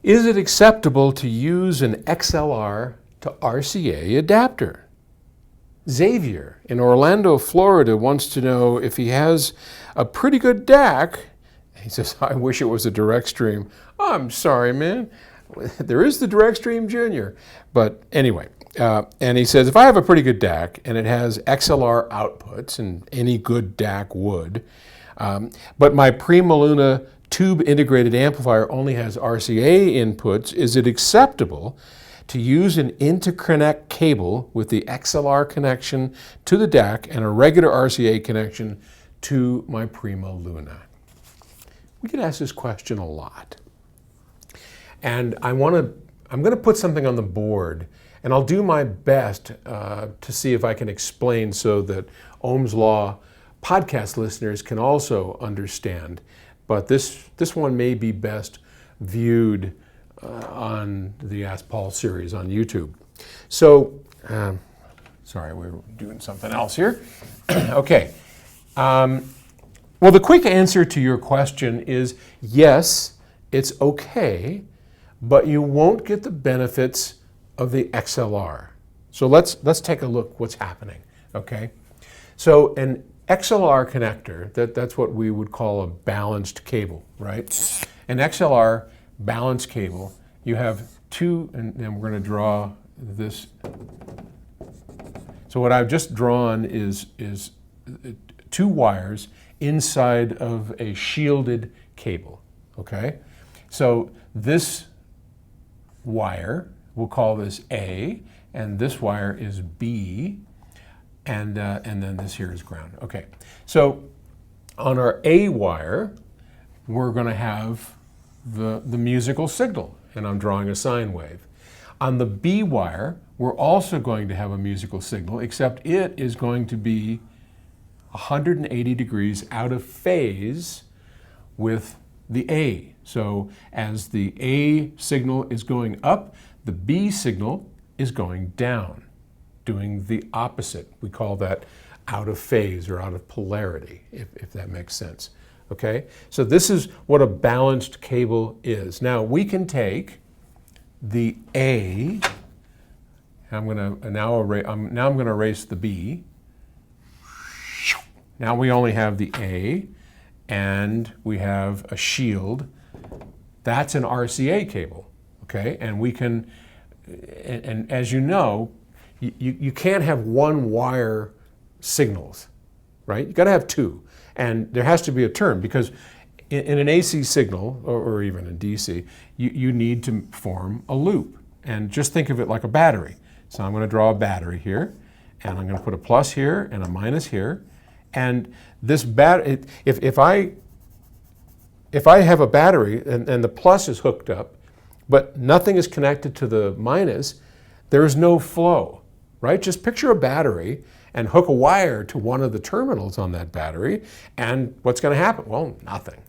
Is it acceptable to use an XLR to RCA adapter? Xavier in Orlando, Florida wants to know if he has a pretty good DAC. He says, I wish it was a direct stream. I'm sorry, man. There is the direct stream junior. But anyway, and he says, if I have a pretty good DAC and it has XLR outputs, and any good DAC would, but my Prima Luna tube integrated amplifier only has RCA inputs, is it acceptable to use an interconnect cable with the XLR connection to the DAC and a regular RCA connection to my Prima Luna? We get asked this question a lot. And I'm going to put something on the board, and I'll do my best to see if I can explain so that Ohm's Law podcast listeners can also understand. But this one may be best viewed on the Ask Paul series on YouTube. So, sorry, we were doing something else here. Okay. Well, the quick answer to your question is yes, it's okay, but you won't get the benefits of the XLR. So let's take a look what's happening, okay? So an XLR connector, that's what we would call a balanced cable, right? An XLR balanced cable, you have two, and we're going to draw this. So what I've just drawn is two wires inside of a shielded cable, okay? So this wire, we'll call this A, and this wire is B, and then this here is ground. Okay, so on our A wire, we're going to have the musical signal, and I'm drawing a sine wave. On the B wire, we're also going to have a musical signal, except it is going to be 180 degrees out of phase with the A. So as the A signal is going up, the B signal is going down, doing the opposite. We call that out of phase or out of polarity, if that makes sense. Okay? So this is what a balanced cable is. Now we can take the A, I'm going to erase the B. Now we only have the A, and we have a shield. That's an RCA cable, okay? And we can, and as you know, you can't have one wire signals, right? You gotta have two. And there has to be a term, because in an AC signal, or even in DC, you need to form a loop. And just think of it like a battery. So I'm gonna draw a battery here, and I'm gonna put a plus here and a minus here. And this battery, if I have a battery and the plus is hooked up, but nothing is connected to the minus, there is no flow, right? Just picture a battery and hook a wire to one of the terminals on that battery, and what's going to happen? Well, nothing,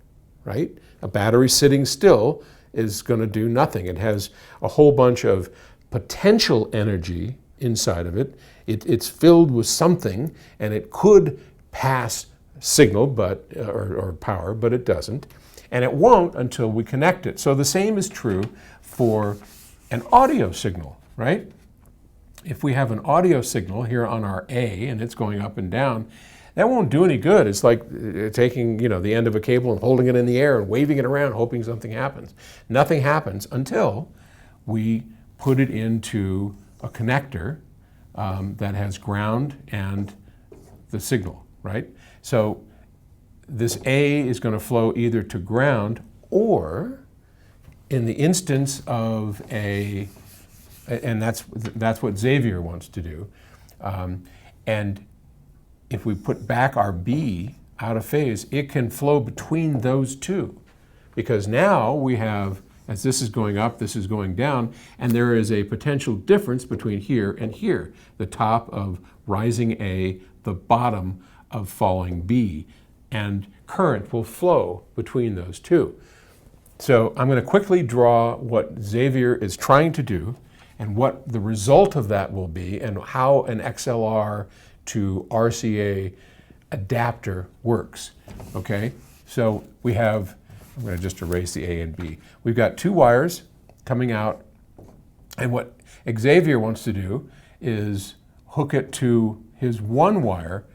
right? A battery sitting still is going to do nothing. It has a whole bunch of potential energy inside of it. It's filled with something, and it could pass signal or power, but it doesn't. And it won't until we connect it. So the same is true for an audio signal, right? If we have an audio signal here on our A and it's going up and down, that won't do any good. It's like taking, the end of a cable and holding it in the air and waving it around, hoping something happens. Nothing happens until we put it into a connector that has ground and the signal, right? So this A is going to flow either to ground, or in the instance of and that's what Xavier wants to do. And if we put back our B out of phase, it can flow between those two, because now we have, as this is going up, this is going down, and there is a potential difference between here and here, the top of rising A, the bottom of falling B, and current will flow between those two. So I'm going to quickly draw what Xavier is trying to do and what the result of that will be, and how an XLR to RCA adapter works. Okay, so we have, I'm going to just erase the A and B. We've got two wires coming out. And what Xavier wants to do is hook it to his one wire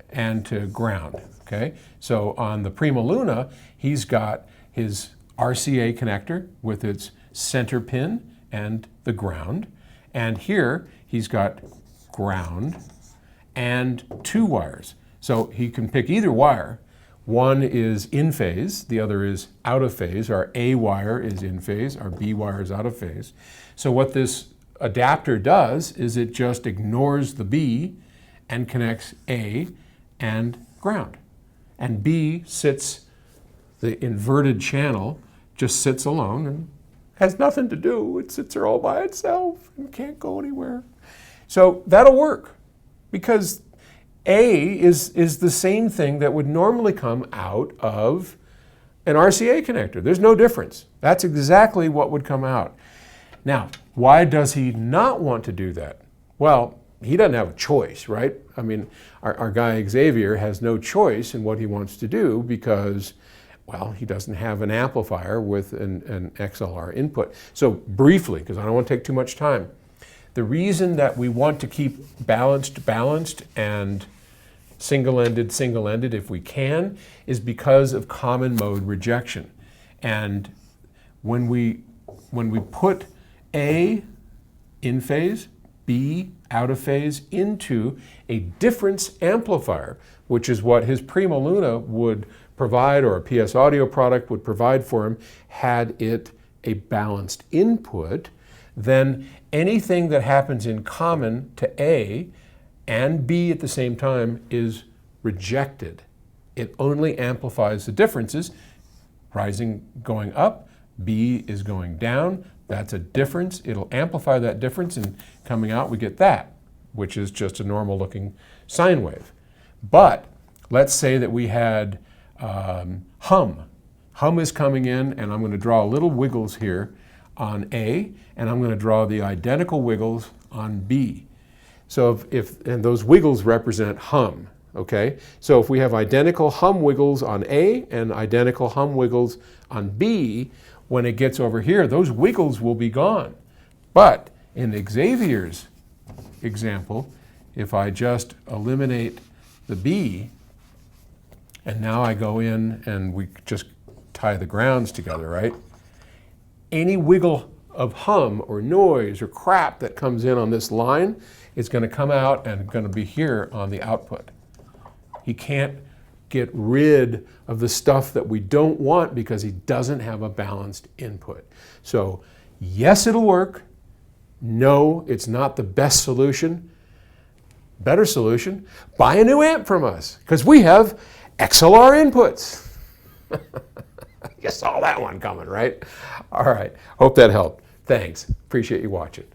and to ground, okay? So on the Prima Luna, he's got his RCA connector with its center pin and the ground. And here he's got ground and 2 wires. So he can pick either wire. One is in phase, the other is out of phase. Our A wire is in phase, our B wire is out of phase. So what this adapter does is it just ignores the B and connects A and ground. And B sits, the inverted channel just sits alone and has nothing to do. It sits there all by itself and can't go anywhere. So that'll work because A is the same thing that would normally come out of an RCA connector. There's no difference. That's exactly what would come out. Now, why does he not want to do that? Well, he doesn't have a choice, right? I mean, our guy Xavier has no choice in what he wants to do because, well, he doesn't have an amplifier with an XLR input. So briefly, because I don't want to take too much time, the reason that we want to keep balanced, and single-ended if we can, is because of common mode rejection. And when we put A in phase, B out of phase into a difference amplifier, which is what his Prima Luna would provide, or a PS Audio product would provide for him, had it a balanced input, then anything that happens in common to A and B at the same time is rejected. It only amplifies the differences. Rising going up, B is going down. That's a difference. It'll amplify that difference, and coming out we get that, which is just a normal looking sine wave. But let's say that we had hum. Hum is coming in, and I'm going to draw little wiggles here on A, and I'm going to draw the identical wiggles on B. So and those wiggles represent hum, okay? So if we have identical hum wiggles on A and identical hum wiggles on B, when it gets over here, those wiggles will be gone. But in Xavier's example, if I just eliminate the B, and now I go in and we just tie the grounds together, right? Any wiggle of hum or noise or crap that comes in on this line is going to come out and going to be here on the output. He can't get rid of the stuff that we don't want because he doesn't have a balanced input. So yes, it'll work. No, it's not the best solution. Better solution, buy a new amp from us because we have XLR inputs. You saw that one coming, right? All right, hope that helped. Thanks, appreciate you watching.